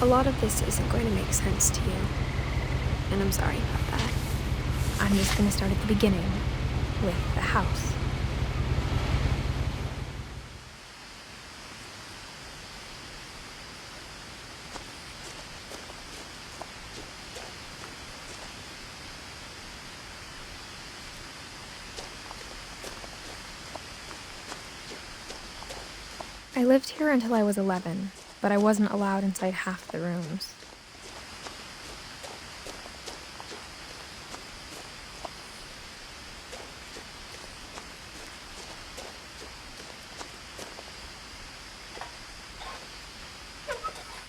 A lot of this isn't going to make sense to you, and I'm sorry about that. I'm just going to start at the beginning, with the house. I lived here until I was 11, but I wasn't allowed inside half the rooms.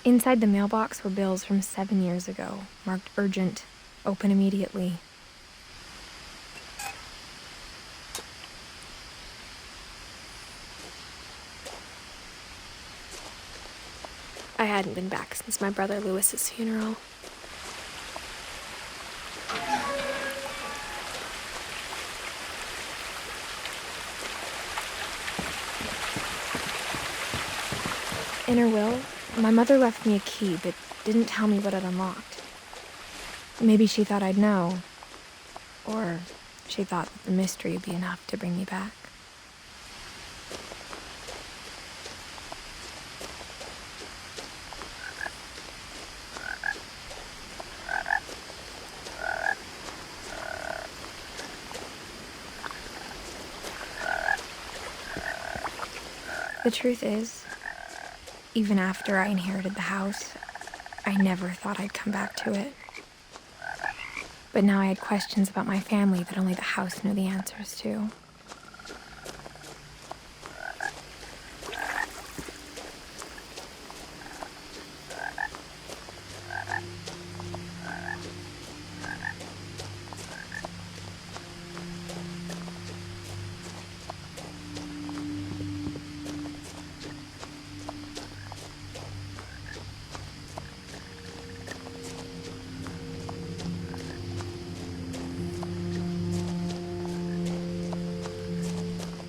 Inside the mailbox were bills from 7 years ago, marked urgent, open immediately. I hadn't been back since my brother Lewis's funeral. In her will, my mother left me a key, but didn't tell me what it unlocked. Maybe she thought I'd know, or she thought that the mystery would be enough to bring me back. The truth is, even after I inherited the house, I never thought I'd come back to it. But now I had questions about my family that only the house knew the answers to.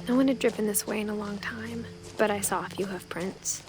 No one had driven this way in a long time, but I saw a few hoof prints.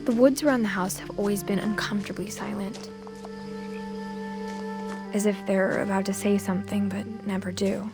The woods around the house have always been uncomfortably silent. As if they're about to say something, but never do.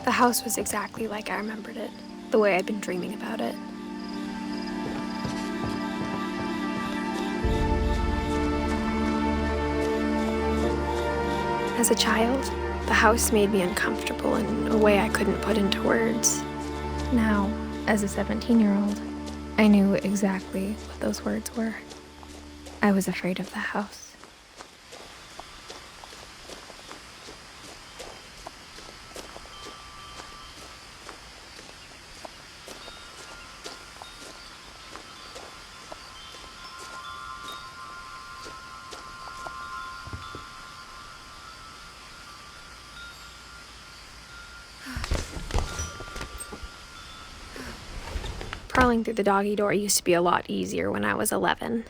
The house was exactly like I remembered it, the way I'd been dreaming about it. As a child, the house made me uncomfortable in a way I couldn't put into words. Now, as a 17-year-old, I knew exactly what those words were. I was afraid of the house. Crawling through the doggy door used to be a lot easier when I was 11.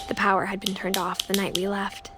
The power had been turned off the night we left.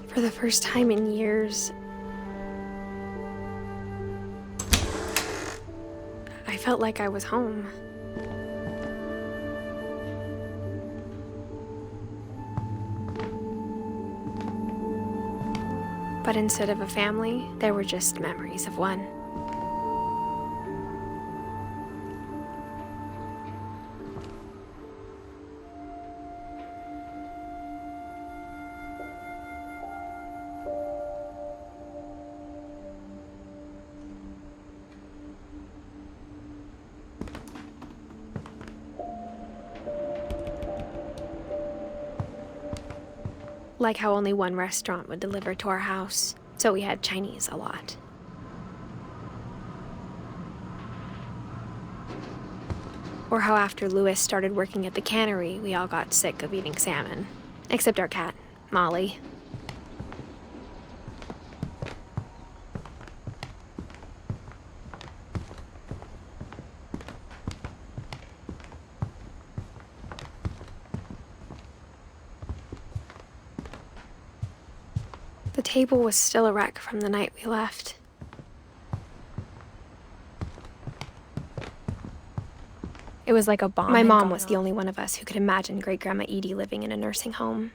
For the first time in years, I felt like I was home. But instead of a family, there were just memories of one. Like how only one restaurant would deliver to our house, so we had Chinese a lot. Or how after Louis started working at the cannery, we all got sick of eating salmon. Except our cat, Molly. The table was still a wreck from the night we left. It was like a bomb. My mom was the only one of us who could imagine Great-Grandma Edie living in a nursing home.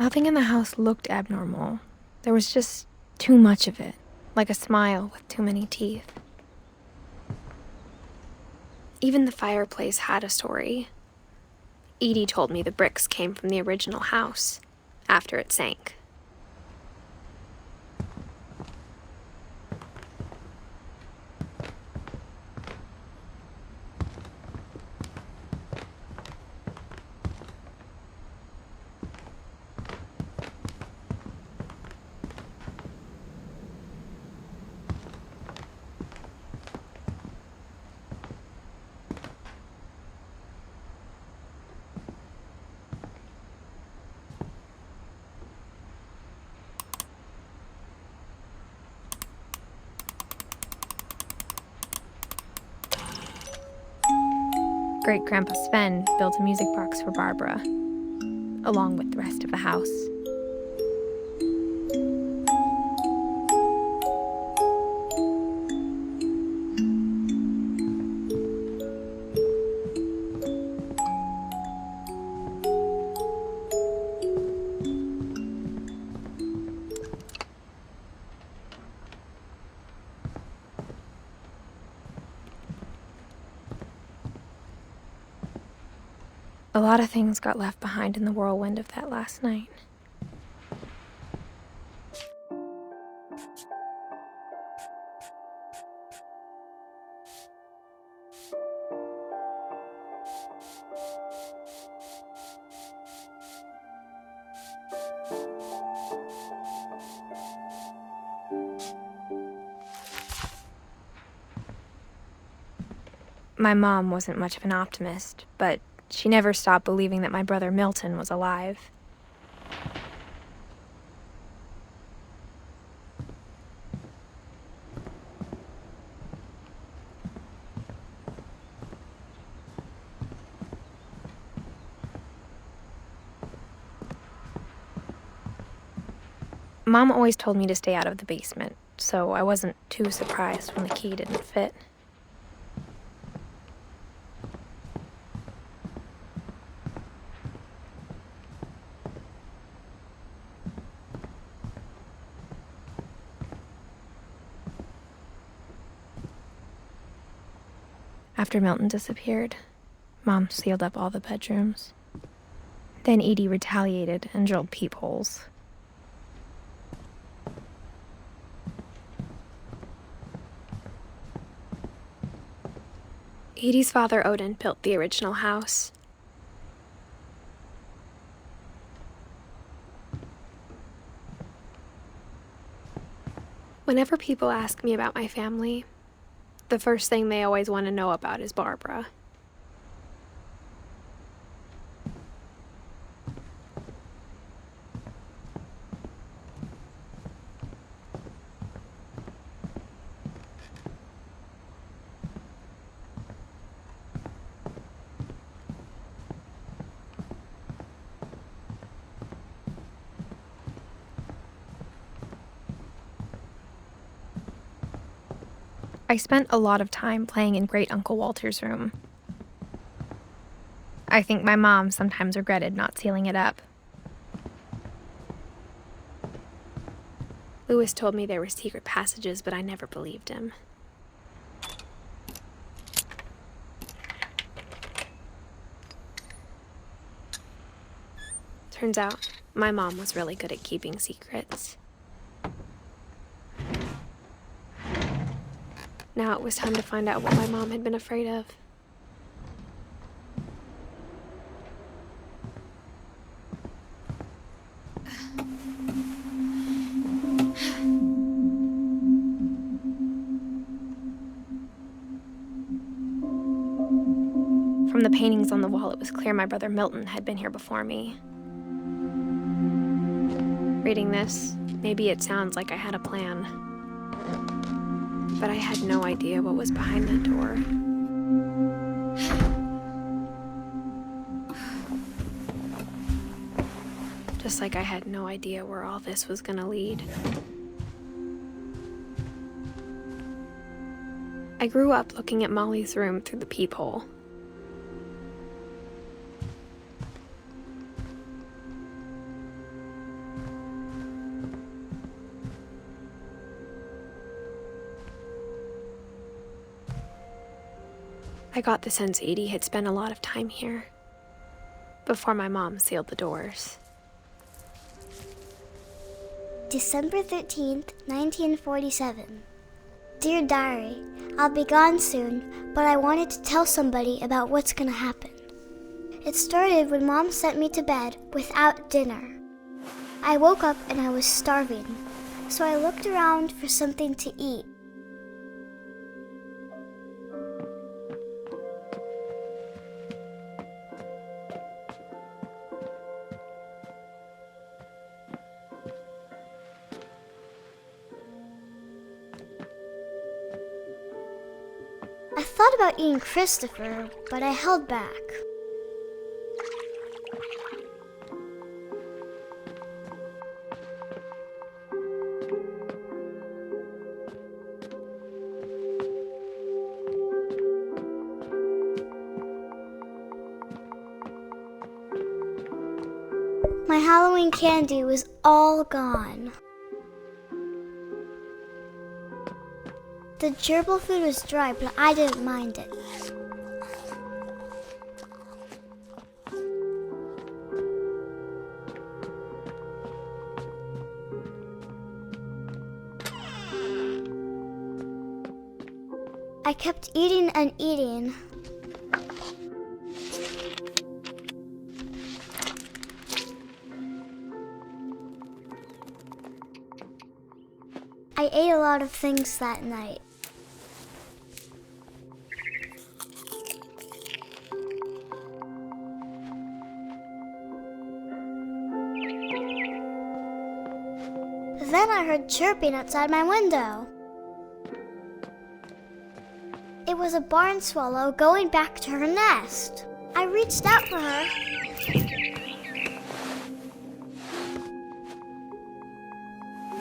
Nothing in the house looked abnormal. There was just too much of it, like a smile with too many teeth. Even the fireplace had a story. Edie told me the bricks came from the original house, after it sank. Great-Grandpa Sven built a music box for Barbara, along with the rest of the house. A lot of things got left behind in the whirlwind of that last night. My mom wasn't much of an optimist, but she never stopped believing that my brother Milton was alive. Mom always told me to stay out of the basement, so I wasn't too surprised when the key didn't fit. After Milton disappeared, Mom sealed up all the bedrooms. Then Edie retaliated and drilled peepholes. Edie's father, Odin, built the original house. Whenever people ask me about my family, the first thing they always want to know about is Barbara. I spent a lot of time playing in Great Uncle Walter's room. I think my mom sometimes regretted not sealing it up. Lewis told me there were secret passages, but I never believed him. Turns out, my mom was really good at keeping secrets. Now it was time to find out what my mom had been afraid of. From the paintings on the wall, it was clear my brother Milton had been here before me. Reading this, maybe it sounds like I had a plan. But I had no idea what was behind that door. Just like I had no idea where all this was gonna lead. I grew up looking at Molly's room through the peephole. I got the sense Edie had spent a lot of time here, before my mom sealed the doors. December 13th, 1947. Dear Diary, I'll be gone soon, but I wanted to tell somebody about what's gonna happen. It started when Mom sent me to bed without dinner. I woke up and I was starving, so I looked around for something to eat. I thought about eating Christopher, but I held back. My Halloween candy was all gone. The gerbil food was dry, but I didn't mind it. I kept eating and eating. I ate a lot of things that night. Then I heard chirping outside my window. It was a barn swallow going back to her nest. I reached out for her.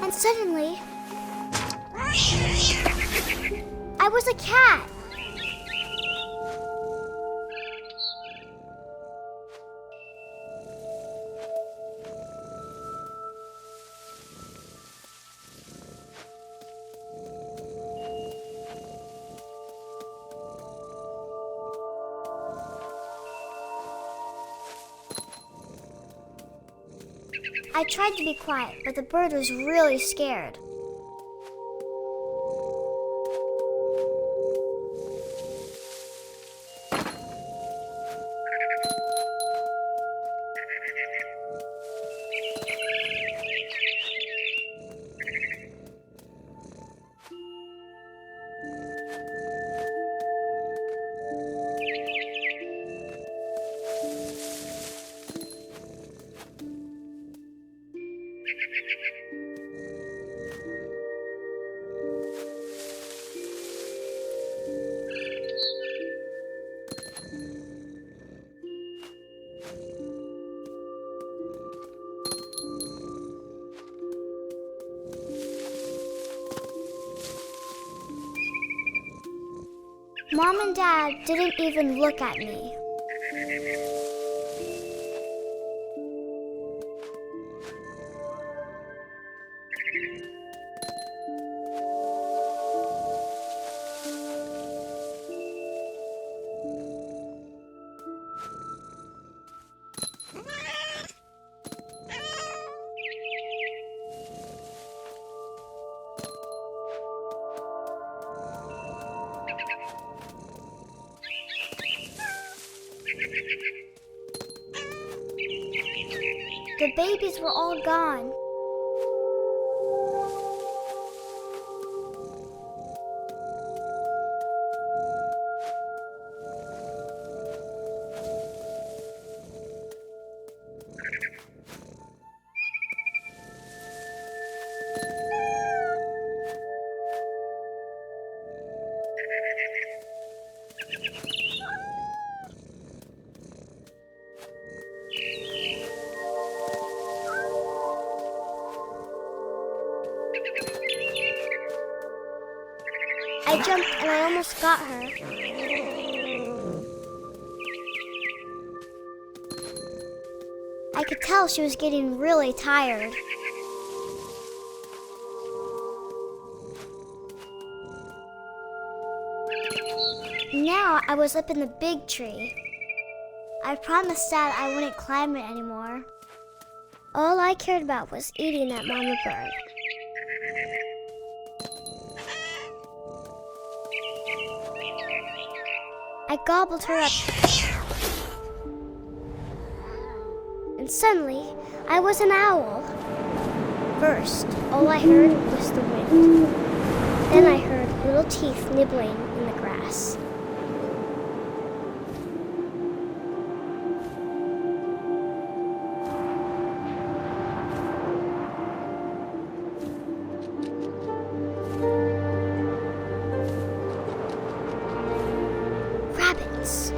And suddenly, I was a cat. I tried to be quiet, but the bird was really scared. Mom and Dad didn't even look at me. The babies were all gone. I jumped and I almost got her. I could tell she was getting really tired. Now I was up in the big tree. I promised Dad I wouldn't climb it anymore. All I cared about was eating that mama bird. I gobbled her up. And suddenly, I was an owl. First, all I heard was the wind. Then I heard little teeth nibbling in the grass. Rabbits.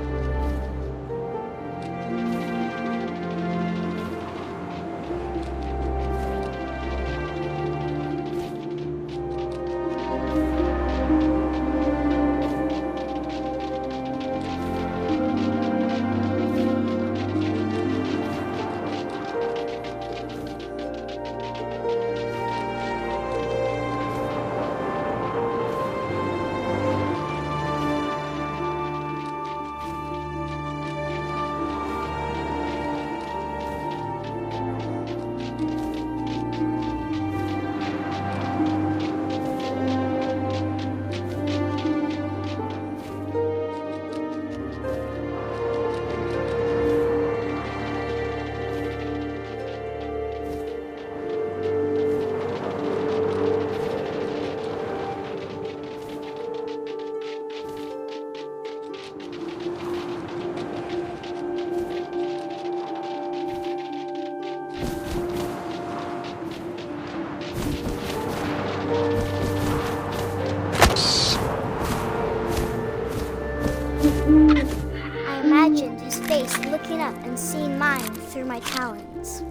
looking up and seeing mine through my talons.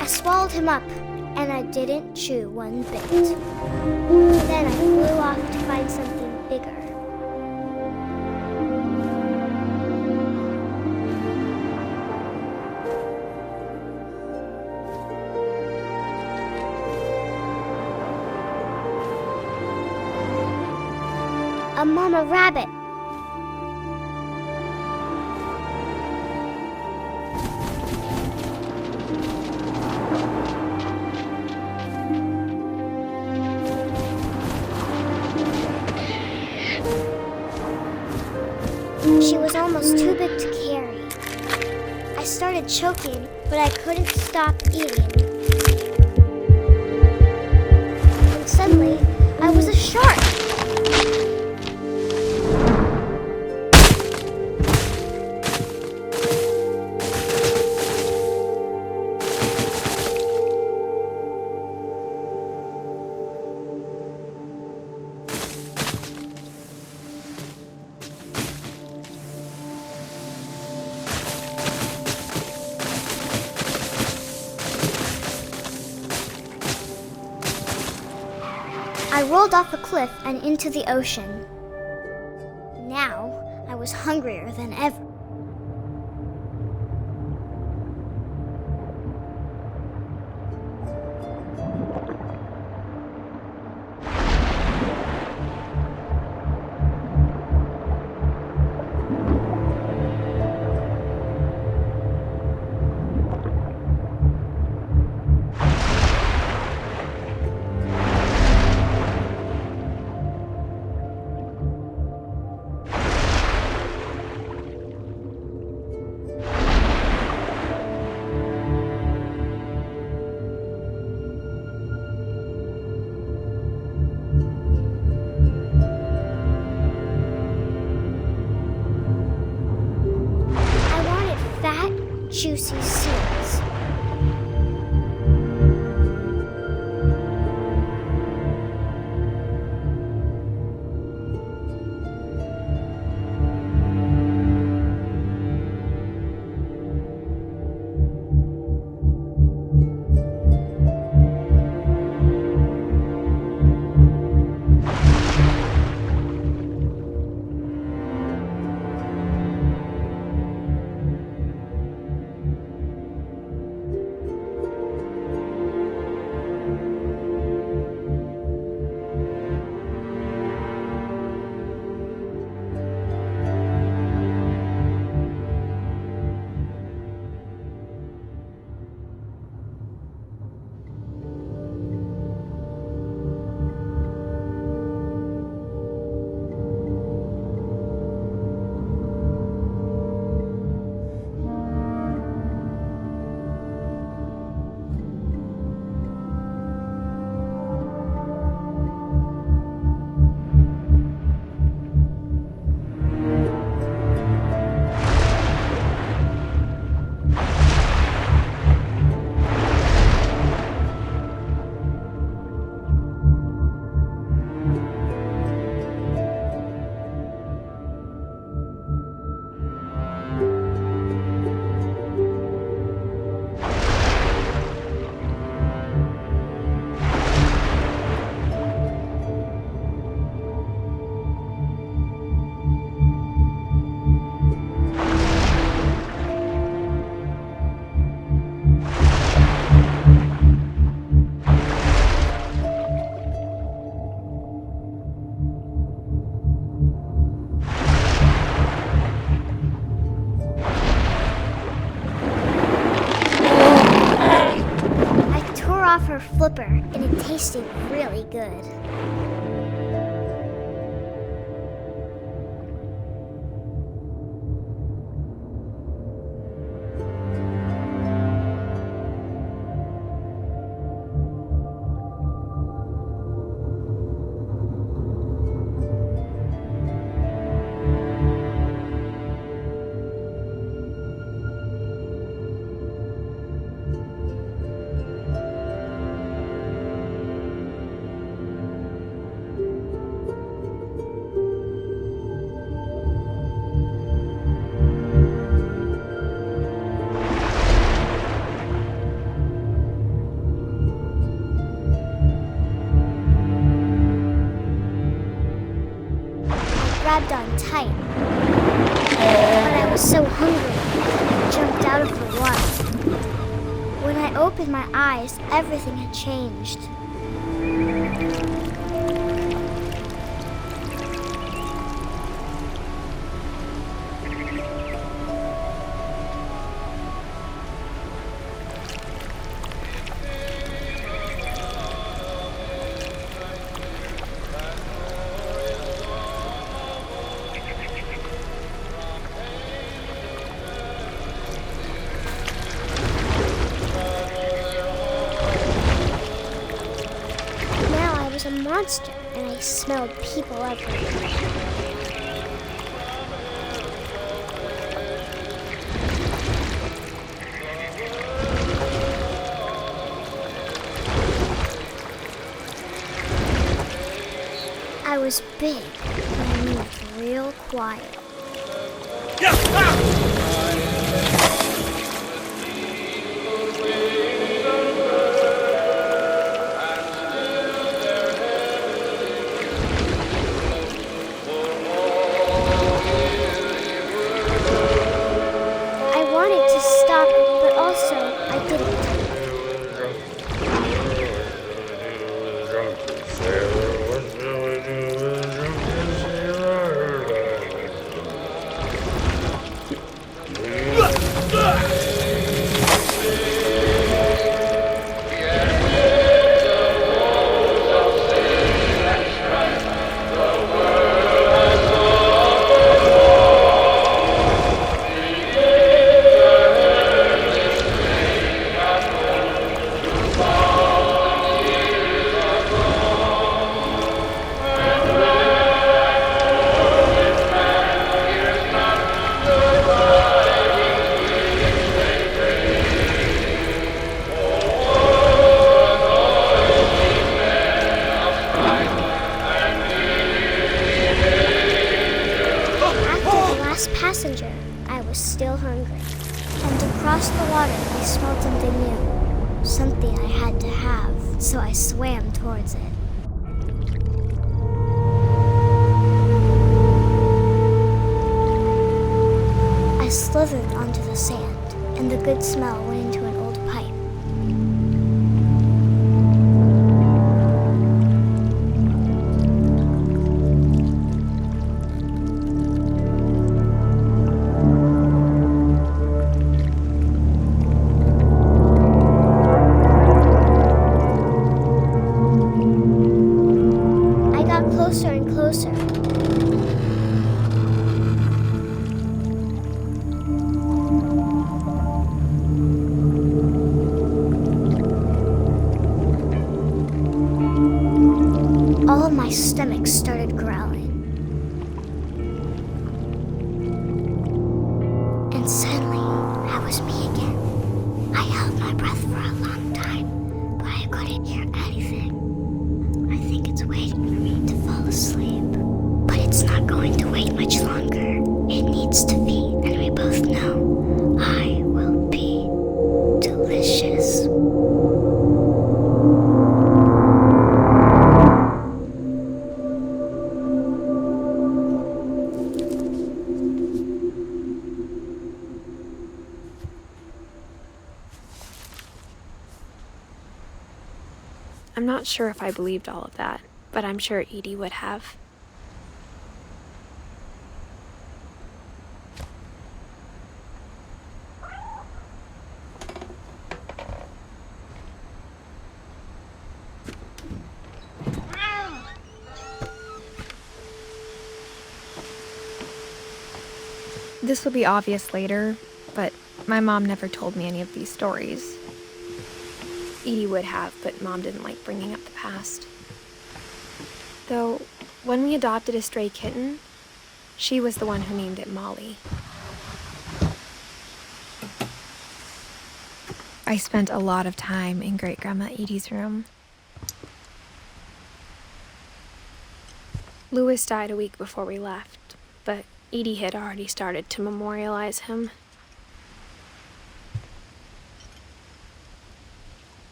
I swallowed him up, and I didn't chew one bit. Then I flew off to find something bigger. A mama rabbit. She was almost too big to carry. I started choking, but I couldn't stop eating. And suddenly, I was a shark. I rolled off a cliff and into the ocean. Now, I was hungrier than ever. Juicy seeds. Her flipper, and it tasted really good. grabbed on tight. But I was so hungry, I jumped out of the water. When I opened my eyes, everything had changed. A monster, and I smelled people everywhere. I was big, but I moved real quiet. Passenger, I was still hungry. And across the water, I smelled something new. Something I had to have, so I swam towards it. I slithered onto the sand, and the good smell went into an old pipe. Closer and closer. All of my stomach started growling. And suddenly, I was me again. I held my breath for a long time, but I couldn't hear anything. I think it's waiting for me to fall asleep. But it's not going to wait much longer. It needs to feed, and we both know I will be delicious. I'm not sure if I believed all of that, but I'm sure Edie would have. This will be obvious later, but my mom never told me any of these stories. Edie would have, but Mom didn't like bringing up the past. Though, when we adopted a stray kitten, she was the one who named it Molly. I spent a lot of time in Great-Grandma Edie's room. Louis died a week before we left, but Edie had already started to memorialize him.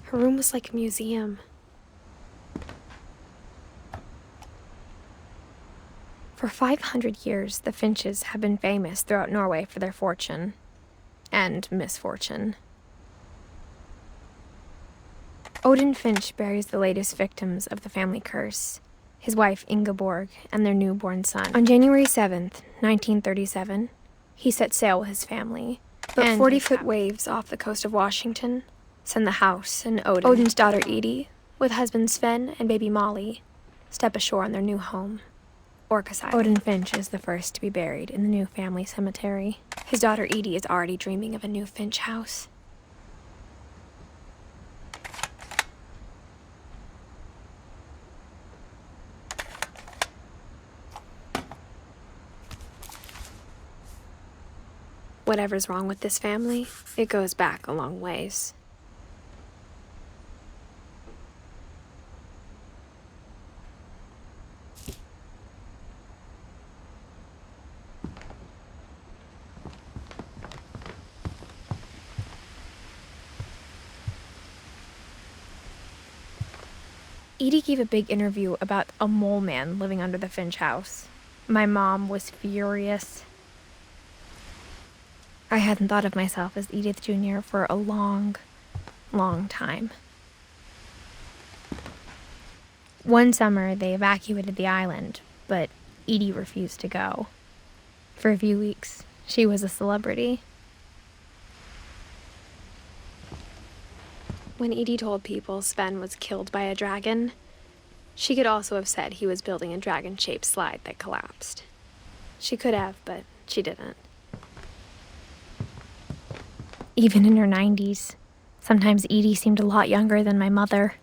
Her room was like a museum. For 500 years, the Finches have been famous throughout Norway for their fortune and misfortune. Odin Finch buries the latest victims of the family curse, his wife Ingeborg and their newborn son. On January 7th, 1937, he set sail with his family, but 40-foot waves off the coast of Washington send the house and Odin's daughter Edie, with husband Sven and baby Molly, step ashore on their new home, Orcas. Odin Finch is the first to be buried in the new family cemetery. His daughter Edie is already dreaming of a new Finch house. Whatever's wrong with this family, it goes back a long ways. Edie gave a big interview about a mole man living under the Finch house. My mom was furious. I hadn't thought of myself as Edith Jr. for a long, long time. One summer, they evacuated the island, but Edie refused to go. For a few weeks, she was a celebrity. When Edie told people Sven was killed by a dragon, she could also have said he was building a dragon-shaped slide that collapsed. She could have, but she didn't. Even in her 90s, sometimes Edie seemed a lot younger than my mother.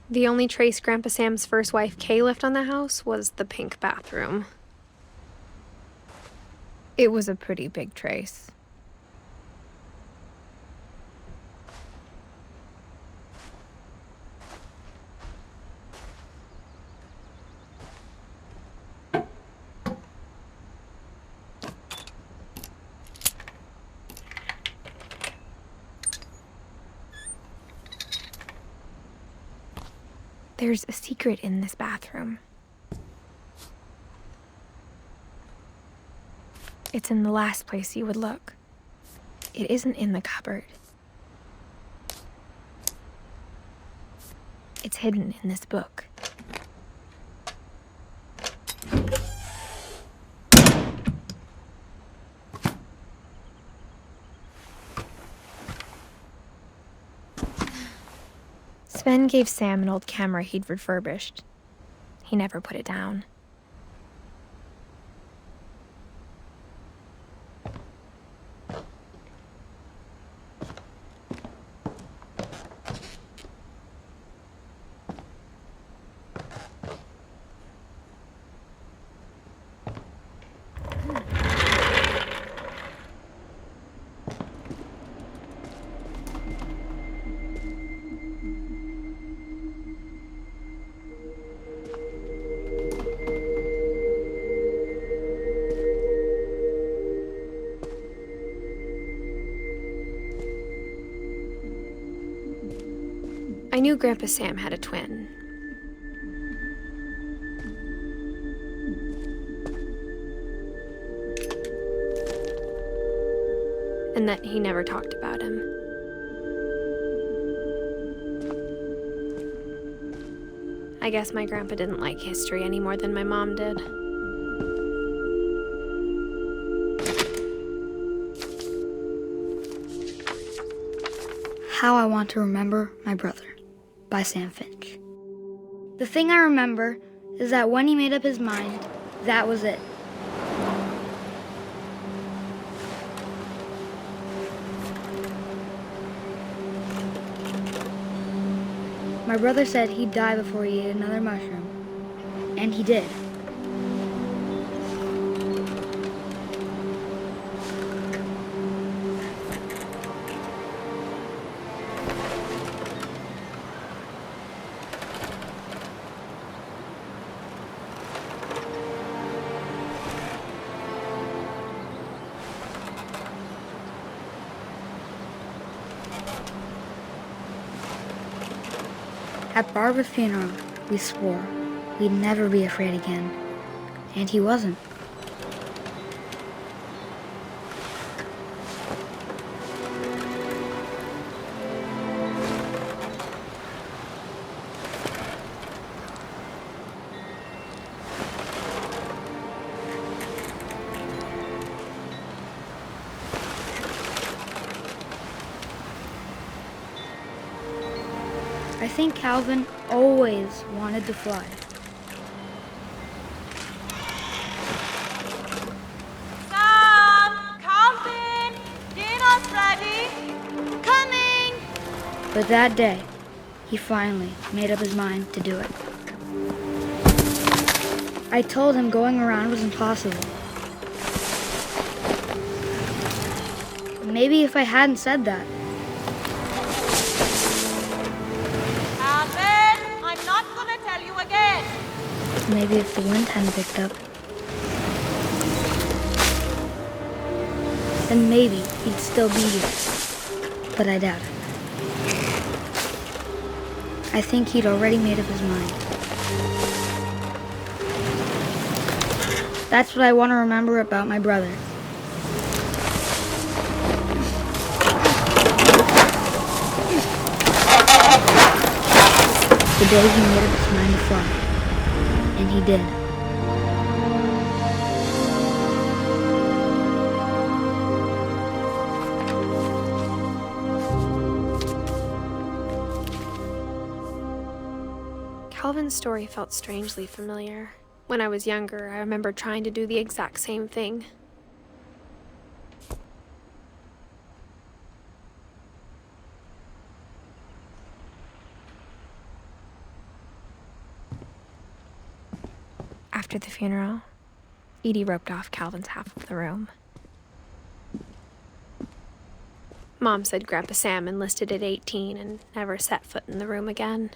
The only trace Grandpa Sam's first wife, Kay, left on the house was the pink bathroom. It was a pretty big trace. There's a secret in this bathroom. It's in the last place you would look. It isn't in the cupboard. It's hidden in this book. Sven gave Sam an old camera he'd refurbished. He never put it down. I knew Grandpa Sam had a twin. And that he never talked about him. I guess my grandpa didn't like history any more than my mom did. How I Want to Remember My Brother by Sam Finch. The thing I remember is that when he made up his mind, that was it. My brother said he'd die before he ate another mushroom, and he did. At Barbara's funeral, we swore we'd never be afraid again, and he wasn't. I think Calvin always wanted to fly. Sam! Calvin! Dinner's ready! Coming! But that day, he finally made up his mind to do it. I told him going around was impossible. Maybe if I hadn't said that, Calvin! I'm not gonna tell you again! maybe if the wind hadn't picked up, then maybe he'd still be here. But I doubt it. I think he'd already made up his mind. That's what I want to remember about my brother. The day he made up his mind to fly. And he did. Calvin's story felt strangely familiar. When I was younger, I remember trying to do the exact same thing. After the funeral, Edie roped off Calvin's half of the room. Mom said Grandpa Sam enlisted at 18 and never set foot in the room again.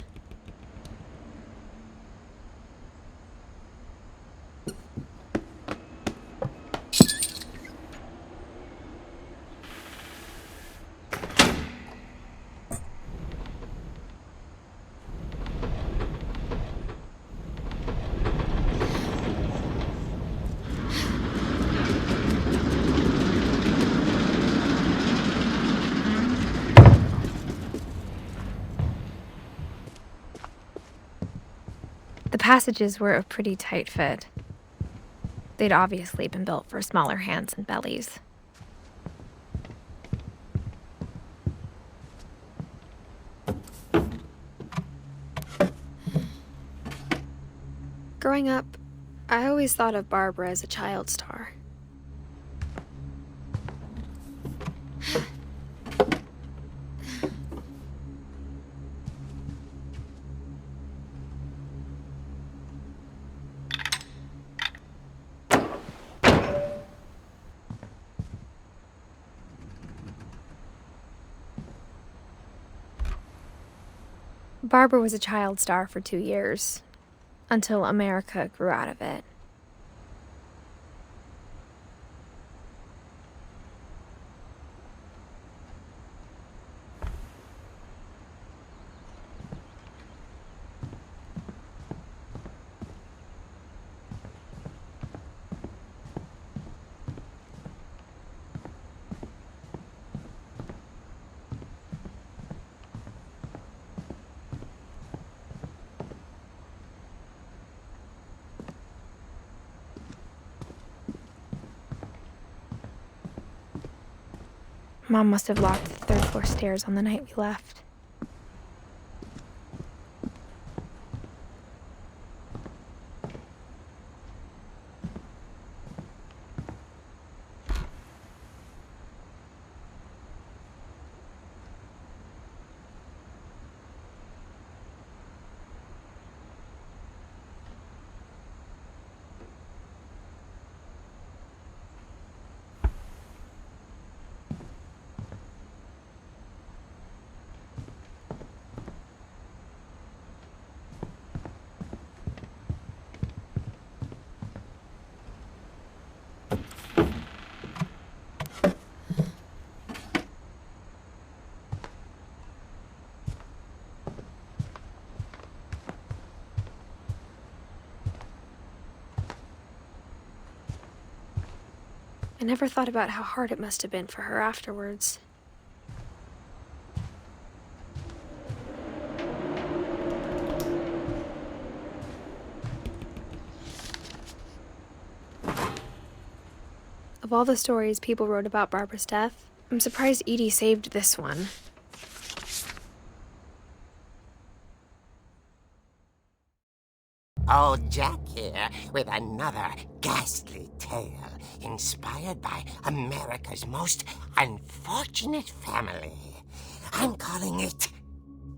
The passages were a pretty tight fit. They'd obviously been built for smaller hands and bellies. Growing up, I always thought of Barbara as a child star. Barbara was a child star for 2 years, until America grew out of it. Mom must have locked the third floor stairs on the night we left. I never thought about how hard it must have been for her afterwards. Of all the stories people wrote about Barbara's death, I'm surprised Edie saved this one. Old Jack here with another ghastly tale inspired by America's most unfortunate family. I'm calling it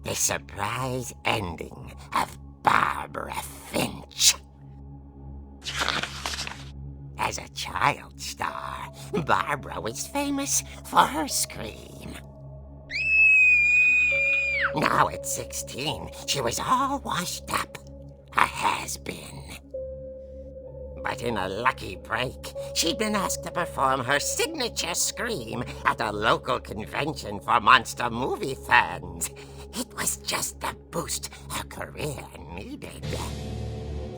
The Surprise Ending of Barbara Finch. As a child star, Barbara was famous for her scream. Now at 16, she was all washed up. A has-been. But in a lucky break, she'd been asked to perform her signature scream at a local convention for monster movie fans. It was just the boost her career needed.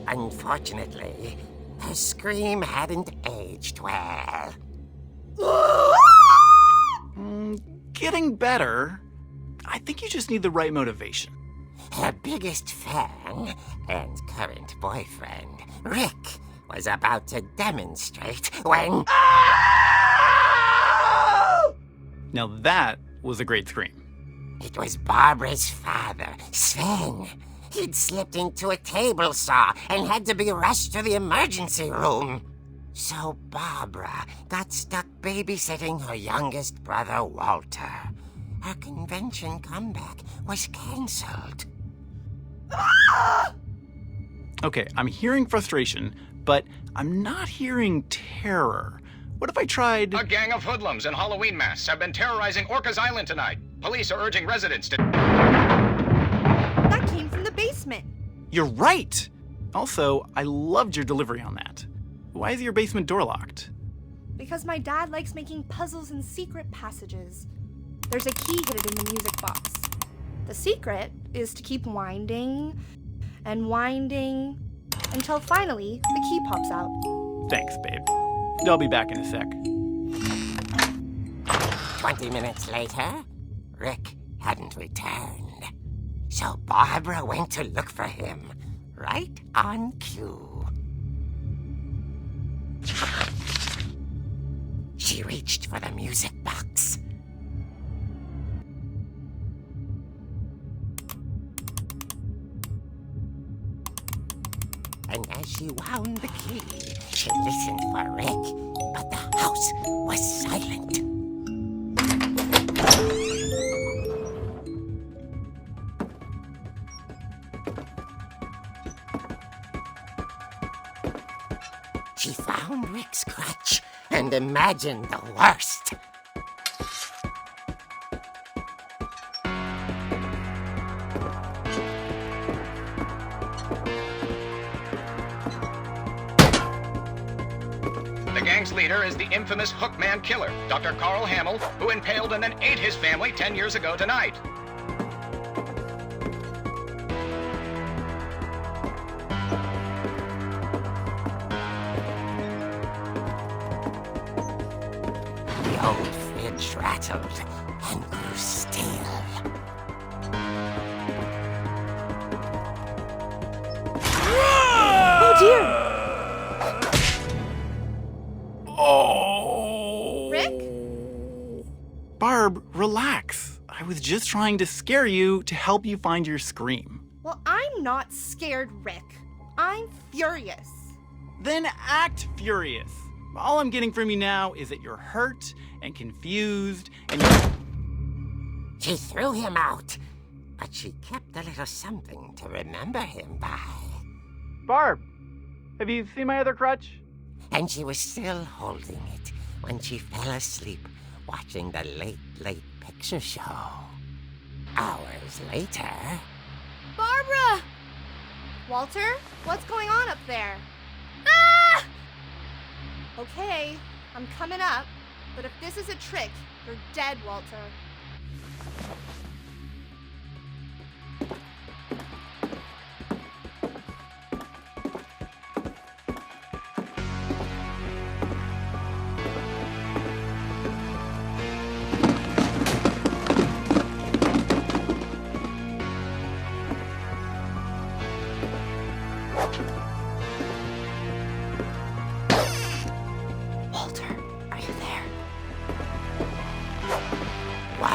Unfortunately, her scream hadn't aged well. Getting better. I think you just need the right motivation. Her biggest fan and current boyfriend, Rick, was about to demonstrate when... Now that was a great scream. It was Barbara's father, Sven. He'd slipped into a table saw and had to be rushed to the emergency room. So Barbara got stuck babysitting her youngest brother, Walter. Her convention comeback was cancelled. Okay, I'm hearing frustration, but I'm not hearing terror. What if I tried... A gang of hoodlums in Halloween masks have been terrorizing Orcas Island tonight. Police are urging residents to... That came from the basement. You're right! Also, I loved your delivery on that. Why is your basement door locked? Because my dad likes making puzzles and secret passages. There's a key hidden in the music box. The secret is to keep winding and winding until finally the key pops out. Thanks, babe. I'll be back in a sec. 20 minutes later, Rick hadn't returned. So Barbara went to look for him, right on cue. She reached for the music box. And as she wound the key, she listened for Rick, but the house was silent. She found Rick's crutch and imagined the worst. The gang's leader is the infamous Hookman killer, Dr. Carl Hamill, who impaled and then ate his family 10 years ago tonight. The old fridge rattled and grew still. Oh dear! Oh! Rick? Barb, relax. I was just trying to scare you to help you find your scream. Well, I'm not scared, Rick. I'm furious. Then act furious. All I'm getting from you now is that you're hurt and confused and She threw him out, but she kept a little something to remember him by. Barb, have you seen my other crutch? And she was still holding it when she fell asleep watching the late picture show. Hours later... Barbara! Walter, what's going on up there? Ah! Okay, I'm coming up, but if this is a trick, you're dead, Walter.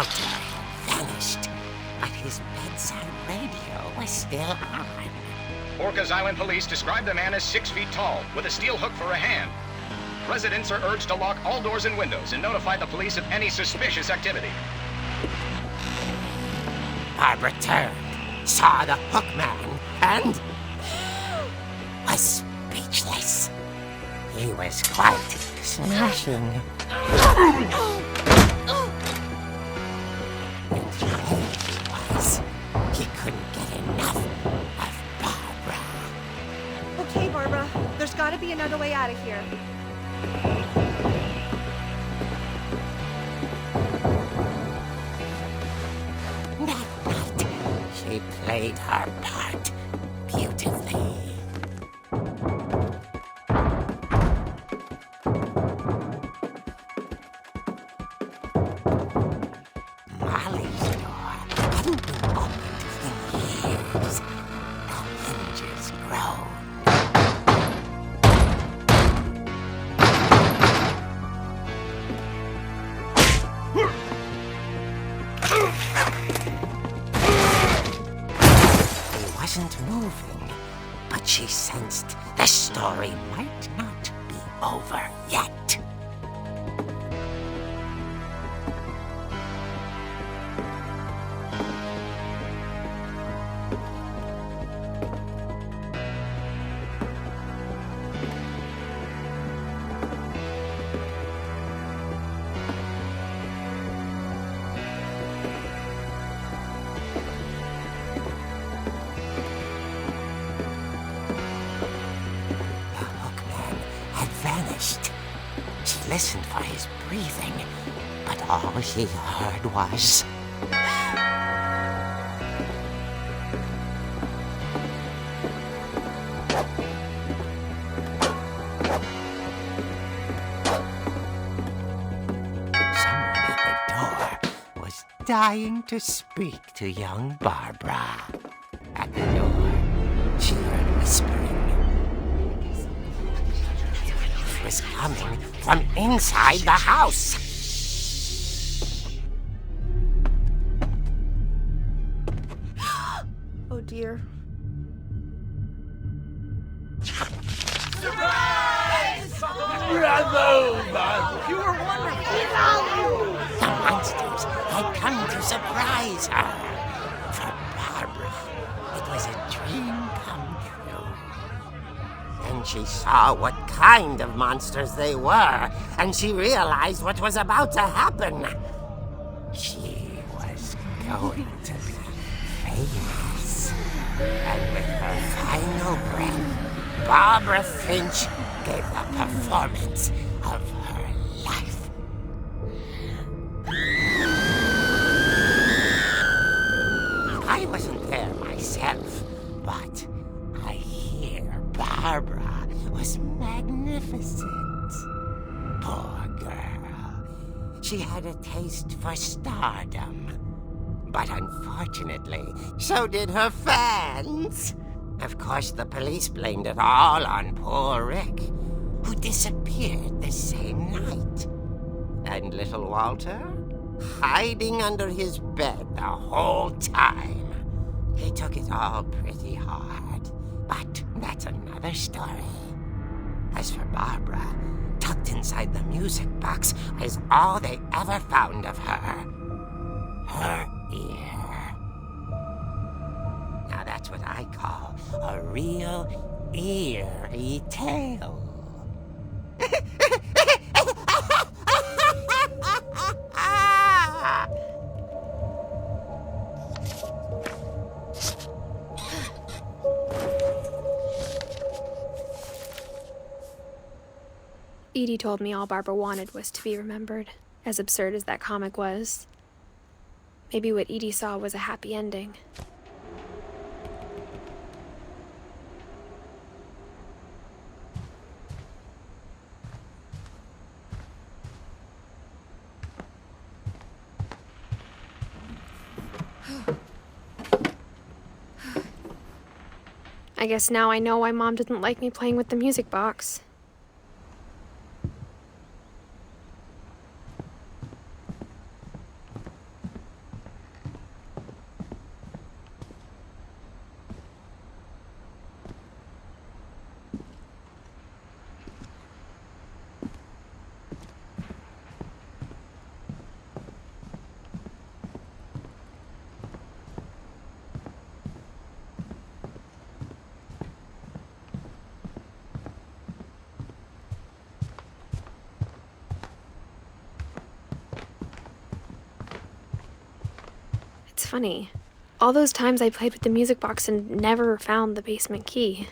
Walter had vanished, but his bedside radio was still on. Orcas Island police describe the man as 6 feet tall, with a steel hook for a hand. Residents are urged to lock all doors and windows and notify the police of any suspicious activity. Barbara turned, saw the hook man, and was speechless. He was quite smashing. And here he was. He couldn't get enough of Barbara. Okay, Barbara, there's gotta be another way out of here. That night, she played her part beautifully. Molly's door hadn't been opened in years. The hinges groaned. He wasn't moving, but she sensed the story might not be over yet. Vanished. She listened for his breathing, but all she heard was... Someone at the door was dying to speak to young Barbara. At the door, she heard whispering. Was coming from inside the house. Oh dear. The monsters had come to surprise her. For Barbara, it was a dream come true. Then she saw what kind of monsters they were, and she realized what was about to happen. She was going to be famous. And with her final breath, Barbara Finch gave the performance of her life. I wasn't there myself, but I hear Barbara was magnificent. Poor girl. She had a taste for stardom. But unfortunately, so did her fans. Of course, the police blamed it all on poor Rick, who disappeared the same night. And little Walter, hiding under his bed the whole time. He took it all pretty hard, but that's another story. As for Barbara, tucked inside the music box was all they ever found of her. Her ear. Now that's what I call a real eerie tale. Edie told me all Barbara wanted was to be remembered, as absurd as that comic was. Maybe what Edie saw was a happy ending. I guess now I know why Mom didn't like me playing with the music box. funny. All those times I played with the music box and never found the basement key.